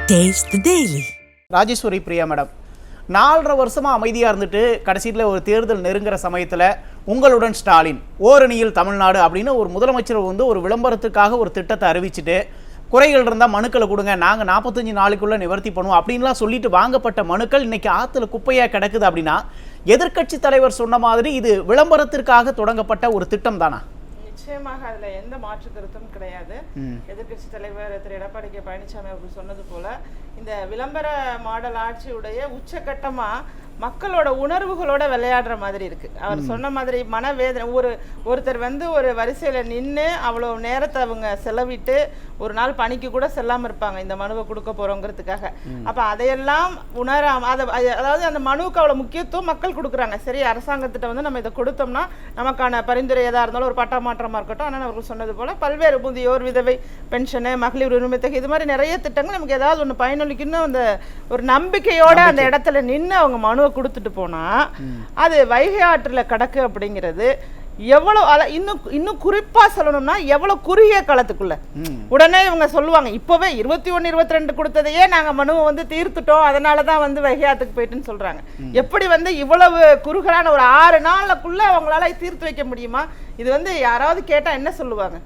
Taste the Daily. Rajeshwari Priya madam, 4.5 வருஷமாக அமைதியாக இருந்துட்டு கடைசியில் ஒரு தேர்தல் நெருங்குற சமயத்தில் உங்களுடன் ஸ்டாலின் ஓரணியில் தமிழ்நாடு அப்படின்னு ஒரு முதலமைச்சர் வந்து ஒரு விளம்பரத்துக்காக ஒரு திட்டத்தை அறிவிச்சுட்டு குறைகள் இருந்தால் மனுக்களை கொடுங்க, நாங்கள் 45 நாளுக்குள்ளே நிவர்த்தி பண்ணுவோம் அப்படின்லாம் சொல்லிட்டு வாங்கப்பட்ட மனுக்கள் இன்னைக்கு ஆற்றுல குப்பையாக கிடக்குது. அப்படின்னா எதிர்க்கட்சி தலைவர் சொன்ன மாதிரி இது விளம்பரத்திற்காக தொடங்கப்பட்ட ஒரு திட்டம் தானா? நிச்சயமாக அதுல எந்த மாற்று கருத்தும் கிடையாது. எதிர்கட்சி தலைவர் திரு எடப்பாடி கே பழனிசாமி அவர்கள் சொன்னது போல இந்த விளம்பர மாடல் ஆட்சியுடைய உச்சகட்டமா மக்களோட உணர்வுகளோட விளையாடுற மாதிரி இருக்கு. அவர் சொன்ன மாதிரி மனவேதனை, ஒருத்தர் வந்து ஒரு வரிசையில நின்று அவ்வளோ நேரத்தை அவங்க செலவிட்டு ஒரு நாள் பணிக்கு கூட செல்லாம இருப்பாங்க இந்த மனுவை கொடுக்க போறோங்கிறதுக்காக. அப்ப அதையெல்லாம் உணராம அதாவது அந்த மனுவுக்கு அவ்வளவு முக்கியத்துவம் மக்கள் கொடுக்குறாங்க. சரி, அரசாங்கத்திட்ட வந்து நம்ம இதை கொடுத்தோம்னா நமக்கான பரிந்துரை எதா இருந்தாலும் ஒரு பட்டா மாற்றமா இருக்கட்டும், ஆனால் அவர்கள் சொன்னது போல பல்வேறு முதியோர் விதவை பென்ஷனு மகளிர் உரிமை தொகை இது மாதிரி நிறைய திட்டங்கள் நமக்கு ஏதாவது ஒன்று பயனளிக்கணும் அந்த ஒரு நம்பிக்கையோட அந்த இடத்துல நின்று அவங்க மனுவை கொடுத்துட்டு போனா அது வைகை ஆற்றுல கடக்கு அப்படிங்கிறது எவ்வளவு இன்னும் குறிப்பா சொல்லணும்னா எவ்வளவு குறுகிய காலத்துக்குள்ள உடனே இவங்க சொல்லுவாங்க இப்பவே 21, 22 கொடுத்ததையே நாங்க மனுவை வந்து தீர்த்துட்டோம், அதனாலதான் வந்து வைகையாத்துக்கு போயிட்டுன்னு சொல்றாங்க. எப்படி வந்து இவ்வளவு குறுகலான ஒரு 6 நாளுக்குள்ள அவங்களால தீர்த்து வைக்க முடியுமா? இது வந்து யாராவது கேட்டா என்ன சொல்லுவாங்க?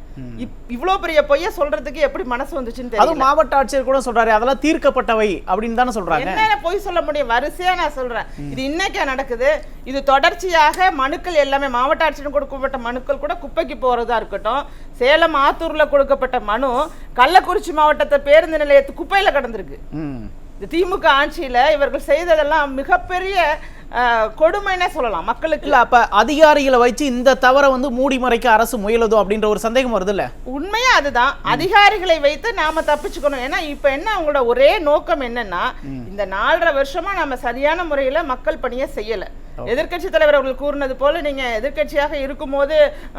இவ்வளவு பெரிய பொய்ய சொல்றதுக்கு எப்படி மனசு வந்துச்சுன்னு தெரியல. மாவட்ட ஆட்சியர் கூட சொல்றாரு அதெல்லாம் தீர்க்கப்பட்டவை அப்படின்னு தானே சொல்றாங்க. என்ன பொய் சொல்ல முடியும்? வரிசையா நான் சொல்றேன், இது இன்னைக்கே நடக்குது. இது தொடர்ச்சியாக மனுக்கள் எல்லாமே மாவட்ட ஆட்சியர் கொடுக்கப்பட்ட மனுக்கள் கூட குப்பைக்கு போறதா இருக்கட்டும், சேலம் ஆத்தூர்ல கொடுக்கப்பட்ட மனு கள்ளக்குறிச்சி மாவட்டத்தை பேருந்து நிலையத்து குப்பையில கடந்திருக்கு. இந்த திமுக ஆட்சியில இவர்கள் செய்ததெல்லாம் மிகப்பெரிய கொடுமைன்னே சொல்லலாம் மக்களுக்கு. இல்ல அப்ப அதிகாரிகளை வச்சு இந்த தவறை வந்து மூடி மறைக்க அரசு முயலுதோ அப்படின்ற ஒரு சந்தேகம் வருது இல்ல? உண்மையா அதுதான், அதிகாரிகளை வைத்து நாம தப்பிச்சுக்கணும். ஏன்னா இப்ப என்ன அவங்களோட ஒரே நோக்கம் என்னன்னா இந்த 4.5 வருஷமா நம்ம சரியான முறையில மக்கள் பணியை செய்யல. எதிர்கட்சி தலைவர் அவர்கள் கூறினது போல நீங்க எதிர்கட்சியாக இருக்கும் போது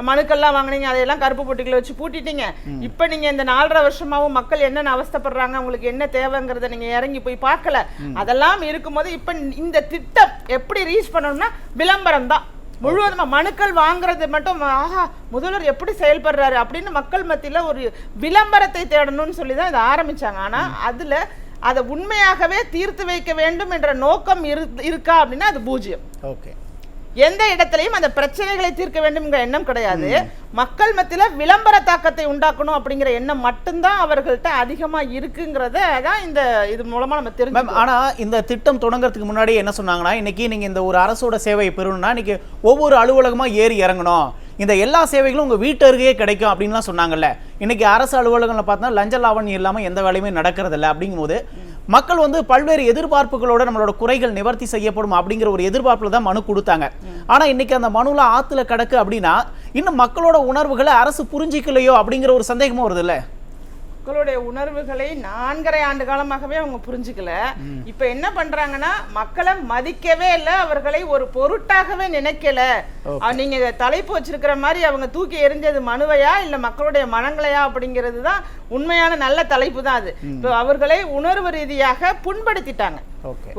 மனுக்கள்லாம் வாங்கினீங்க, அதையெல்லாம் கருப்பு பொட்டிகளை வச்சு பூட்டிட்டீங்க. இப்ப நீங்க இந்த 4.5 வருஷமாவும் மக்கள் என்னென்ன அவஸ்தப்படுறாங்க, உங்களுக்கு என்ன தேவைங்கிறத நீங்க இறங்கி போய் பார்க்கல. அதெல்லாம் இருக்கும்போது இப்ப இந்த திட்டம் எப்படி ரீச் பண்ணணும்னா விளம்பரம் தான் முழுவதுமா. மனுக்கள் வாங்குறது மட்டும் ஆஹா முதல்வர் எப்படி செயல்படுறாரு அப்படின்னு மக்கள் மத்தியில ஒரு விளம்பரத்தை தேடணும்னு சொல்லிதான் இதை ஆரம்பிச்சாங்க. ஆனா அதுல அதை உண்மையாகவே தீர்த்து வைக்க வேண்டும் என்ற நோக்கம் இருக்கா அப்படின்னா அது பூஜ்யம். ஓகே, எந்த இடத்திலையும் அந்த பிரச்சனைகளை தீர்க்க வேண்டும்ங்கிற எண்ணம் கிடையாது. மக்கள் மத்தியில விளம்பர தாக்கத்தை உண்டாக்கணும் அப்படிங்கிற எண்ணம் மட்டும்தான் அவர்கள்ட்ட அதிகமா இருக்குங்கிறத தான் இந்த இது மூலமா நம்ம தெரிஞ்சோம். ஆனா இந்த திட்டம் தொடங்குறதுக்கு முன்னாடி என்ன சொன்னாங்கன்னா, இன்னைக்கு நீங்க இந்த ஒரு அரசோட சேவையை பெறணும்னா இன்னைக்கு ஒவ்வொரு அலுவலகமா ஏறி இறங்கணும், இந்த எல்லா சேவைகளும் உங்க வீட்டு அருகே கிடைக்கும் அப்படின்லாம் சொன்னாங்கல்ல. இன்னைக்கு அரசு அலுவலகங்களை பார்த்தா லஞ்ச லாவணி இல்லாம எந்த வேலையுமே நடக்கிறது இல்லை. அப்படிங்கும்போது மக்கள் வந்து பல்வேறு எதிர்பார்ப்புகளோட நம்மளோட குறைகள் நிவர்த்தி செய்யப்படும் அப்படிங்கிற ஒரு எதிர்பார்ப்புல தான் மனு கொடுத்தாங்க. ஆனா இன்னைக்கு அந்த மனுல ஆத்துல கிடக்கு அப்படின்னா இன்னும் மக்களோட உணர்வுகளை அரசு புரிஞ்சிக்கலையோ அப்படிங்கிற ஒரு சந்தேகமும் வருது இல்ல? மக்களுடைய உணர்வுகளை 4.5 ஆண்டு காலமாகவே அவங்க புரிஞ்சுக்கல. இப்ப என்ன பண்றாங்கன்னா மக்களை மதிக்கவே இல்லை, அவர்களை ஒரு பொருட்டாகவே நினைக்கல. நீங்க தலைப்பு வச்சிருக்கிற மாதிரி அவங்க தூக்கி எறிஞ்சது மனுவையா இல்ல மக்களுடைய மனங்களையா அப்படிங்கிறது தான் உண்மையான நல்ல தலைப்பு தான் அது. இப்போ அவர்களை உணர்வு ரீதியாக புண்படுத்திட்டாங்க.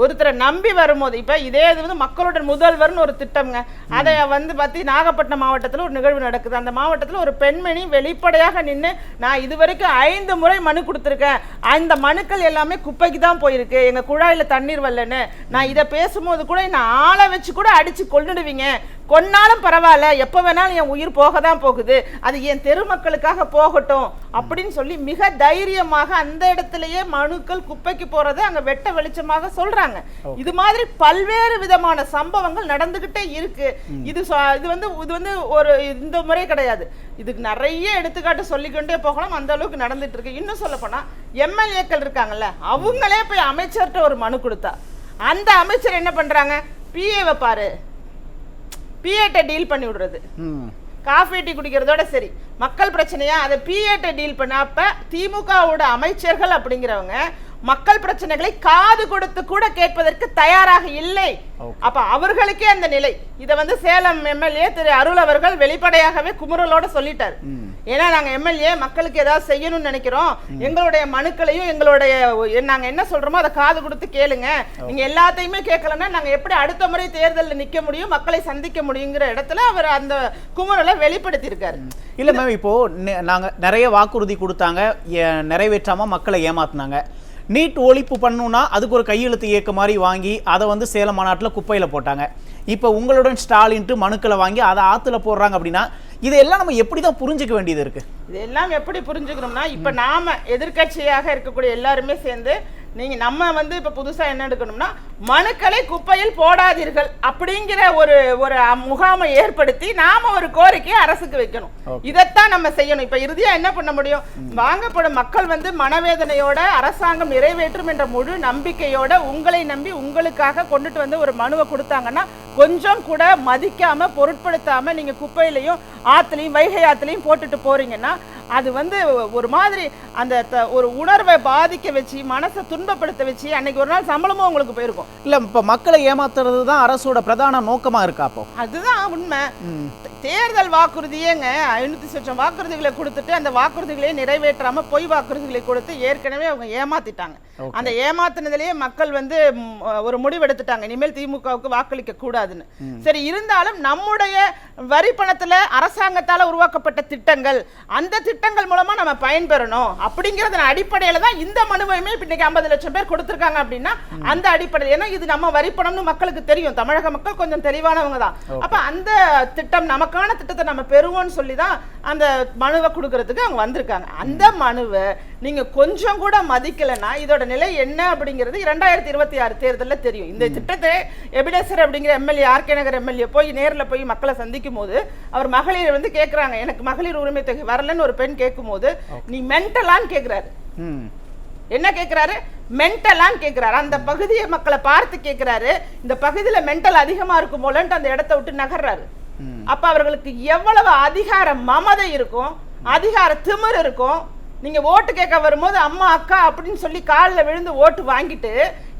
ஒருத்தரை நம்பி வரும்போது இப்ப இதே இது வந்து மக்களுடைய முதல்வர்னு ஒரு திட்டம்ங்க, அதை வந்து பத்தி நாகப்பட்டினம் மாவட்டத்துல ஒரு நிகழ்வு நடக்குது. அந்த மாவட்டத்துல ஒரு பெண்மணி வெளிப்படையாக நின்று நான் இதுவரைக்கும் 5 முறை மனு கொடுத்துருக்கேன், அந்த மனுக்கள் எல்லாமே குப்பைக்கு தான் போயிருக்கு, எங்க குழாயில தண்ணீர் வரலன்னு. நான் இதை பேசும்போது கூட நான் ஆளை வச்சு கூட அடிச்சு கொன்னுடுவீங்க, கொன்னாலும் பரவாயில்ல, எப்ப வேணாலும் என் உயிர் போக தான் போகுது, அது என் தெரு மக்களுக்காக போகட்டும் அப்படின்னு சொல்லி மிக தைரியமாக அந்த இடத்திலேயே மனுக்கள் குப்பைக்கு போறதை அங்க வெட்ட வெளிச்சமாக சொல்றாங்க. இது மாதிரி பல்வேறு விதமான சம்பவங்கள் நடந்துகிட்டே இருக்கு. இது வந்து ஒரு இந்த முறை கிடையாது, இதுக்கு நிறைய எடுத்துக்காட்டு சொல்லிக்கொண்டே போகலாம், அந்த அளவுக்கு நடந்துட்டு இருக்கு. இன்னும் சொல்ல போனா எம்எல்ஏக்கள் இருக்காங்கல்ல, அவங்களே போய் அமைச்சர்கிட்ட ஒரு மனு கொடுத்தா அந்த அமைச்சர் என்ன பண்றாங்க, பிஏவை பாரு, பிஏட்ட டீல் பண்ணி விடுறது. காஃபி டீ குடிக்கிறதோட சரி, மக்கள் பிரச்சனையா அதை பிஏட்ட டீல் பண்ண. அப்ப திமுகவோட அமைச்சர்கள் அப்படிங்கிறவங்க மக்கள் பிரச்சனைகளை காது கொடுத்து கூட கேட்பதற்கு தயாராக இல்லை. அப்ப அவர்களுக்கே அந்த நிலை. இதை வந்து சேலம் எம்எல்ஏ திரு அருள் அவர்கள் வெளிப்படையாகவே குமுறலோட சொல்லிட்டாரு. ஏன்னா நாங்க எம்எல்ஏ மக்களுக்கு ஏதாவது செய்யணும்னு நினைக்கிறோம், எங்களுடைய மனுக்களையும் எங்களுடைய நாங்க என்ன சொல்றோமோ அதை காது கொடுத்து கேளுங்க, நீங்க எல்லாத்தையுமே கேட்கலன்னா நாங்க எப்படி அடுத்த முறை தேர்தலில் நிக்க முடியும், மக்களை சந்திக்க முடியுங்கிற இடத்துல அவர் அந்த குமுறலை வெளிப்படுத்தி இருக்காரு. இல்ல மேம், இப்போ நாங்க நிறைய வாக்குறுதி கொடுத்தாங்க, நிறைவேற்றாம மக்களை ஏமாத்தினாங்க. நீட் ஒழிப்பு பண்ணணும்னா அதுக்கு ஒரு கையெழுத்து இயக்க மாதிரி வாங்கி அதை வந்து சேலம் மாநாட்டில் குப்பையில் போட்டாங்க. இப்போ உங்களுடன் ஸ்டாலின்ட்டு மனுக்களை வாங்கி அதை ஆற்றுல போடுறாங்க அப்படின்னா இதெல்லாம் நம்ம எப்படி தான் புரிஞ்சுக்க வேண்டியது இருக்கு? இதெல்லாம் எப்படி புரிஞ்சுக்கணும்னா, இப்போ நாம எதிர்க்கட்சியாக இருக்கக்கூடிய எல்லாருமே சேர்ந்து நீங்க நம்ம வந்து இப்ப புதுசா என்ன எடுக்கணும்னா, மனுக்களை குப்பையில் போடாதீர்கள் அப்படிங்கிற ஒரு ஒரு முகாமை ஏற்படுத்தி நாம ஒரு கோரிக்கையை அரசுக்கு வைக்கணும். இதைத்தான் நம்ம செய்யணும். இப்ப இறுதியா என்ன பண்ண முடியும்? வாங்கப்படும் மக்கள் வந்து மனவேதனையோட அரசாங்கம் நிறைவேற்றும் என்ற முழு நம்பிக்கையோட உங்களை நம்பி உங்களுக்காக கொண்டுட்டு வந்து ஒரு மனுவை கொடுத்தாங்கன்னா கொஞ்சம் கூட மதிக்காம பொருட்படுத்தாம நீங்க குப்பையிலையும் ஆத்துலையும் வைகை ஆத்துலையும் போட்டுட்டு போறீங்கன்னா அது வந்து ஒரு மாதிரி அந்த ஒரு உணர்வை பாதிக்க வச்சு மனசை துன்பப்படுத்த வச்சு அன்னைக்கு ஒரு நாள் சம்பளமும் உங்களுக்கு போயிருக்கும். இல்ல இப்ப மக்களை ஏமாத்துறது தான் அரசோட பிரதான நோக்கமா இருக்கா? அப்போ அதுதான் உண்மை. தேர்தல் வாக்குறுதியேங்க 500 லட்சம் வாக்குறுதிகளை கொடுத்துட்டு அந்த வாக்குறுதிகளை நிறைவேற்றாம பொய் வாக்குறுதிகளை கொடுத்து ஏற்கனவே அவங்க ஏமாத்திட்டாங்க. அந்த ஏமாத்தினதுலயே மக்கள் வந்து ஒரு முடிவெடுத்துட்டாங்க, இனிமேல் திமுகவுக்கு வாக்களிக்க கூடாதுன்னு. சரி, இருந்தாலும் நம்முடைய வரி பணத்துல அரசாங்கத்தால உருவாக்கப்பட்ட திட்டங்கள், அந்த திட்டங்கள் மூலமா நம்ம பயன்பெறணும் அப்படிங்கறத அடிப்படையில தான் இந்த மனுவையுமே இன்னைக்கு 50 லட்சம் பேர் கொடுத்திருக்காங்க. அப்படின்னா அந்த அடிப்படையில், ஏன்னா இது நம்ம வரி பணம்னு மக்களுக்கு தெரியும், தமிழக மக்கள் கொஞ்சம் தெளிவானவங்க தான். அப்ப அந்த திட்டம் நமக்கான திட்டத்தை நம்ம பெறுவோம்னு சொல்லி தான் அந்த மனுவை கொடுக்கறதுக்கு அவங்க வந்திருக்காங்க. அந்த மனுவை நீங்க கொஞ்சம் கூட மதிக்கலன்னா இதோட நிலை என்ன அப்படிங்கிறது 2026 தேர்தலில் தெரியும். இந்த திட்டத்தை எபிடேசர் அப்படிங்கிற எம்எல்ஏ, ஆர்கே நகர் எம்எல்ஏ போய் நேரில் போய் மக்களை சந்திக்கும் போது அவர் மகளிர் வந்து கேட்குறாங்க, எனக்கு மகளிர் உரிமை தொகை வரலன்னு ஒரு பெண் கேட்கும் போது நீ மென்டலான்னு கேட்குறாரு. என்ன கேட்குறாரு? மென்டலான்னு கேட்குறாரு. அந்த பகுதியை மக்களை பார்த்து கேட்குறாரு, இந்த பகுதியில் மென்டல் அதிகமாக இருக்கும் போலன்ட்டு அந்த இடத்த விட்டு நகர்றாரு. அப்ப அவர்களுக்கு எவ்வளவு அதிகார மமதை இருக்கும், அதிகார திமிர் இருக்கும். நீங்க ஓட்டு கேட்க வரும்போது அம்மா அக்கா அப்படின்னு சொல்லி காலில் விழுந்து ஓட்டு வாங்கிட்டு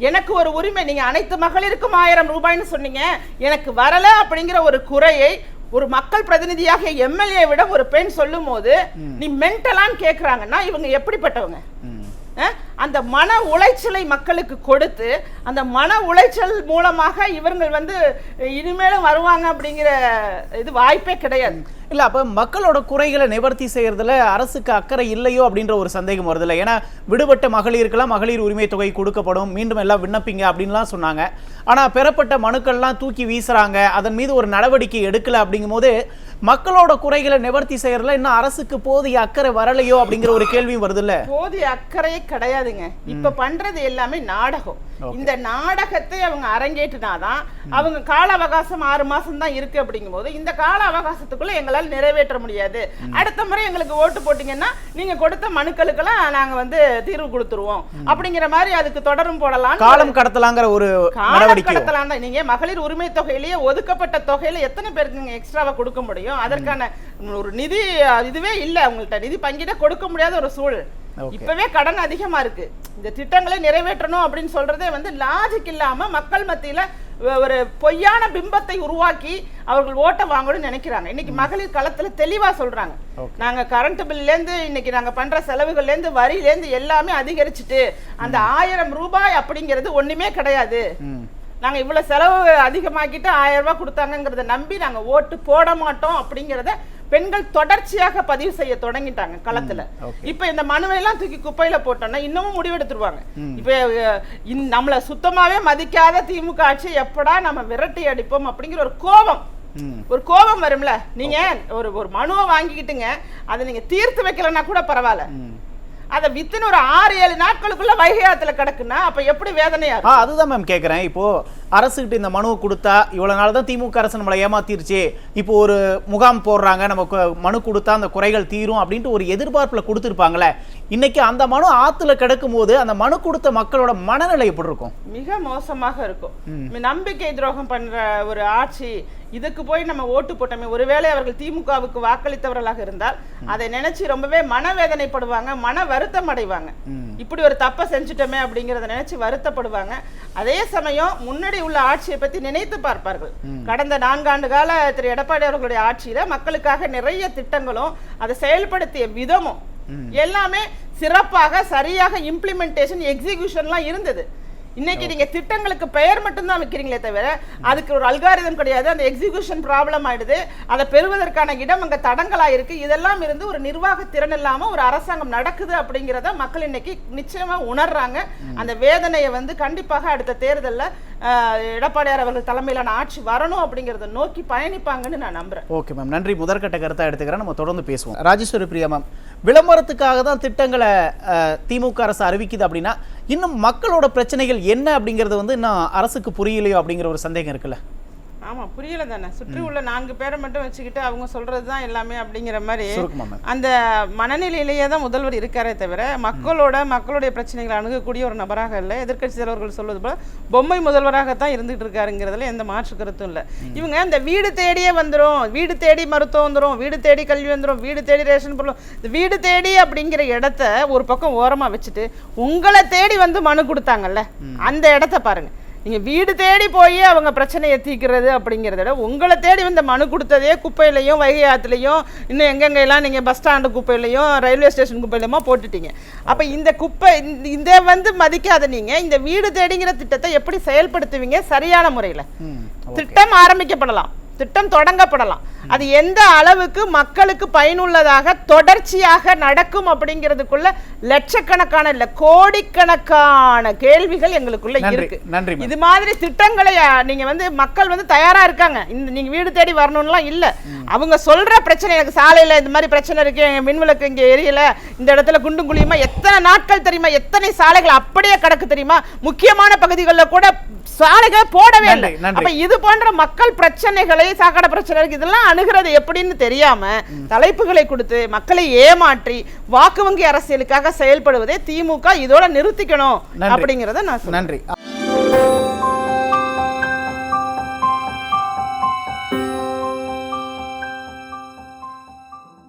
எனக்கு ஒரு உரிமை, நீங்க அனைத்து மகளிருக்கும் 1000 ரூபாய்னு சொன்னீங்க, எனக்கு வரல அப்படிங்கிற ஒரு குறையை ஒரு மக்கள் பிரதிநிதியாக எம்எல்ஏ விட ஒரு பெண் சொல்லும் போது நீ மென்டலான்னு கேட்குறாங்கன்னா இவங்க எப்படிப்பட்டவங்க? அந்த மன உளைச்சலை மக்களுக்கு கொடுத்து அந்த மன உளைச்சல் மூலமாக இவர்கள் வந்து இனிமேலும் வருவாங்க அப்படிங்கிற இது வாய்ப்பே கிடையாது. இல்ல அப்ப மக்களோட குறைகளை நிவர்த்தி செய்யறதுல அரசுக்கு அக்கறை இல்லையோ அப்படின்ற ஒரு சந்தேகம் வருது இல்லை? ஏன்னா விடுபட்ட மகளிருக்கெல்லாம் மகளிர் உரிமை தொகை கொடுக்கப்படும், மீண்டும் எல்லாம் விண்ணப்பிங்க அப்படின்லாம் சொன்னாங்க. ஆனா பெறப்பட்ட மனுக்கள்லாம் தூக்கி வீசுறாங்க, அதன் மீது ஒரு நடவடிக்கை எடுக்கல. அப்படிங்கும் போது மக்களோட குறைகளை நிவர்த்தி செய்யறதுல இன்னும் அரசுக்கு போதிய அக்கறை வரலையோ அப்படிங்கிற ஒரு கேள்வியும் வருது இல்ல? போதிய அக்கறையே கிடையாதுங்க. இப்ப பண்றது எல்லாமே நாடகம். இந்த நாடகத்தை அவங்க அரங்கேற்றினாதான் அவங்க கால அவகாசம் 6 மாசம் தான் இருக்கு. அப்படிங்கும் போது இந்த கால அவகாசத்துக்குள்ள எங்களால் நிறைவேற்ற முடியாது, அடுத்த முறை எங்களுக்கு ஓட்டு போட்டீங்கன்னா நீங்க கொடுத்த மனுக்களுக்கெல்லாம் நாங்க வந்து தீர்வு கொடுத்துருவோம் அப்படிங்கிற மாதிரி அதுக்கு தொடரும் போடலாம், காலம் கடத்தலாங்கிற ஒரு கடத்தலாம் தான். நீங்க மகளிர் உரிமை தொகையிலேயே ஒதுக்கப்பட்ட தொகையில எத்தனை பேருக்கு நீங்க எக்ஸ்ட்ராவா கொடுக்க முடியும்? அதற்கான ஒரு நிதி இதுவே இல்ல, உங்கள்கிட்ட நிதி பங்கிட கொடுக்க முடியாத ஒரு சூழல். இப்பவே கடன் அதிகமா இருக்கு. இந்த திட்டங்களை நிறைவேற்றணும் அப்படின்னு சொல்றதே வந்து லாஜிக் இல்லாம மக்கள் மத்தியில ஒரு பொய்யான பிம்பத்தை உருவாக்கி அவர்கள் ஓட்ட வாங்கணும்னு நினைக்கிறாங்க. இன்னைக்கு மகளிர் களத்துல தெளிவா சொல்றாங்க, நாங்க கரண்ட் பில்ல இருந்து இன்னைக்கு நாங்க பண்ற செலவுகள்ல இருந்து வரியில இருந்து எல்லாமே அதிகரிச்சுட்டு அந்த 1000 ரூபாய் அப்படிங்கிறது ஒண்ணுமே கிடையாது, நாங்க இவ்வளவு செலவு அதிகமாக்கிட்டு 1000 ரூபாய் கொடுத்தாங்கிறத நம்பி நாங்க ஓட்டு போட மாட்டோம் அப்படிங்கறத பெண்கள் தொடர்ச்சியாக பதிவு செய்ய தொடங்கிட்டாங்க களத்துல. இப்ப இந்த மனுவை எல்லாம் தூக்கி குப்பையில போட்டோம்னா இன்னமும் முடிவெடுத்துருவாங்க. இப்ப நம்மள சுத்தமாவே மதிக்காத திமுக ஆட்சி எப்படா நம்ம விரட்டி அடிப்போம் அப்படிங்கிற ஒரு கோபம் வரும்ல. நீங்க ஒரு மனுவை வாங்கிக்கிட்டுங்க, அதை நீங்க தீர்த்து வைக்கலன்னா கூட பரவாயில்ல, அதை வித்தின் ஒரு 6-7 நாட்களுக்குள்ள வைகையாத்துல கிடக்குன்னா அப்ப எப்படி வேதனையா இருக்கும்? அதுதான் மேம் கேட்கிறேன். இப்போ அரசுகிட்ட இந்த மனுவை கொடுத்தா இவ்வளவு நாள் தான் திமுக அரசு நம்மளை ஏமாத்திருச்சு, இப்போ ஒரு முகாம் போடுறாங்க, நமக்கு மனு கொடுத்தா அந்த குறைகள் தீரும் அப்படின்ட்டு ஒரு எதிர்பார்ப்புல கொடுத்துருப்பாங்களே, இன்னைக்கு அந்த மனு ஆத்துல கிடக்கும் போது அந்த மனு கொடுத்த மக்களோட மனநிலை எப்படி இருக்கும்? மிக மோசமாக இருக்கும். நம்பிக்கை துரோகம் பண்ற ஒரு ஆட்சி, இதுக்கு போய் நம்ம ஓட்டு போட்டோமே, ஒருவேளை அவர்கள் திமுகவுக்கு வாக்களித்தவர்களாக இருந்தால் அதை நினைச்சு ரொம்பவே மனவேதனைப்படுவாங்க, மன வருத்தம் அடைவாங்க. இப்படி ஒரு தப்பை செஞ்சுட்டோமே அப்படிங்கறத நினைச்சு வருத்தப்படுவாங்க. அதே சமயம் முன்னாடி உள்ள ஆட்சியை பத்தி நினைத்து பார்ப்பார்கள். கடந்த 4 ஆண்டு கால திரு எடப்பாடி அவர்களுடைய ஆட்சியில மக்களுக்காக நிறைய திட்டங்களும் அதை செயல்படுத்திய விதமும் எல்லாமே சிறப்பாக சரியாக இம்ப்ளிமெண்டேஷன் எக்ஸிகியூஷன்லாம் இருந்தது. இன்னைக்கு நீங்க திட்டங்களுக்கு பெயர் மட்டும் தான் வைக்கிறீங்களே தவிர அதுக்கு ஒரு அல்காரிதம் கிடையாது. அந்த எக்ஸிகியூஷன் ப்ராப்ளம் ஆயிடுது. அதை பெறுவதற்கான இடம் அங்க தடங்களா இருக்கு. இதெல்லாம் இருந்து ஒரு நிர்வாக திறன் இல்லாம ஒரு அரசாங்கம் நடக்குது அப்படிங்கிறத மக்கள் இன்னைக்கு நிச்சயமா உணர்றாங்க. அந்த வேதனையை வந்து கண்டிப்பாக அடுத்த தேர்தலில் எடப்பாடியார் அவர்கள் தலைமையிலான ஆட்சி வரணும் அப்படிங்கறத நோக்கி பயணிப்பாங்கன்னு நான் நம்புறேன். ஓகே மேம், நன்றி. முதற்கட்ட கருத்தை எடுத்துக்கிறேன், நம்ம தொடர்ந்து பேசுவோம். ராஜேஸ்வரி பிரியா மேம், விளம்பரத்துக்காக தான் திட்டங்களை திமுக அரசு அறிவிக்குது அப்படின்னா இன்னும் மக்களோட பிரச்சனைகள் என்ன அப்படிங்கிறது வந்து இன்னும் அரசுக்கு புரியலையோ அப்படிங்கிற ஒரு சந்தேகம் இருக்குல்ல? ஆமா, புரியல தானே. சுற்றி உள்ள 4 பேரை மட்டும் வச்சுக்கிட்டு அவங்க சொல்றதுதான் எல்லாமே அப்படிங்கிற மாதிரி அந்த மனநிலையிலேயே தான் முதல்வர் இருக்காரே தவிர மக்களுடைய பிரச்சனைகளை அணுகக்கூடிய ஒரு நபராக இல்லை. எதிர்க்கட்சி தலைவர்கள் சொல்வது போல பொம்மை முதல்வராகத்தான் இருந்துட்டு இருக்காருங்கிறதுல எந்த மாற்று கருத்தும் இல்லை. இவங்க இந்த வீடு தேடியே வந்துடும், வீடு தேடி மருத்துவம் வந்துடும், வீடு தேடி கல்வி வந்துடும், வீடு தேடி ரேஷன் பொருள், வீடு தேடி அப்படிங்கிற இடத்த ஒரு பக்கம் ஓரமா வச்சுட்டு உங்களை தேடி வந்து மனு கொடுத்தாங்கல்ல, அந்த இடத்த பாருங்க. நீங்க வீடு தேடி போய் அவங்க பிரச்சனையை தீர்க்கிறது அப்படிங்கிறத விட உங்களை தேடி வந்து மனு கொடுத்ததே குப்பையிலையும் வைகை ஆற்றுலையும் இன்னும் எங்கெங்கெல்லாம் நீங்க பஸ் ஸ்டாண்டு குப்பையிலையும் ரயில்வே ஸ்டேஷன் குப்பையிலையுமா போட்டுட்டீங்க. அப்ப இந்த குப்பை இந்த வந்து மதிக்காத நீங்க இந்த வீடு தேடிங்கிற திட்டத்தை எப்படி செயல்படுத்துவீங்க? சரியான முறையில திட்டம் ஆரம்பிக்கப்படலாம், திட்டம் தொடங்கப்படலாம். அது எந்த அளவுக்கு மக்களுக்கு பயனுள்ளதாக தொடர்ச்சியாக நடக்கும் அப்படிங்கிறதுக்குள்ள லட்சக்கணக்கான இல்ல கோடிக்கணக்கான கேள்விகள் எங்களுக்குள்ள இருக்கு. இது மாதிரி திட்டங்களை நீங்க வந்து மக்கள் வந்து தயாரா இருக்காங்க. நீங்க வீடு தேடி வரணும்லாம் இல்ல. அவங்க சொல்ற பிரச்சனை, எனக்கு சாலையில இந்த மாதிரி பிரச்சனை இருக்கு, மின்விளக்கு இங்க எரியல, இந்த இடத்துல குண்டும் குழியுமா, எத்தனை நாட்கள் தெரியுமா, எத்தனை சாலைகள் அப்படியே கிடக்கு தெரியுமா, முக்கியமான பகுதிகளில் கூட சாலைகள் போடவே இல்லை. அப்ப இது போன்ற மக்கள் பிரச்சனைகளை, சாக்கடை பிரச்சனை இருக்கு, இதெல்லாம் அணுகிறது எப்படின்னு தெரியாம தலைப்புகளை கொடுத்து மக்களை ஏமாற்றி வாக்கு வங்கி அரசியலுக்காக செயல்படுவதை திமுக இதோட நிறுத்திக்கணும் அப்படிங்கறத நான் சொல்றேன். நன்றி.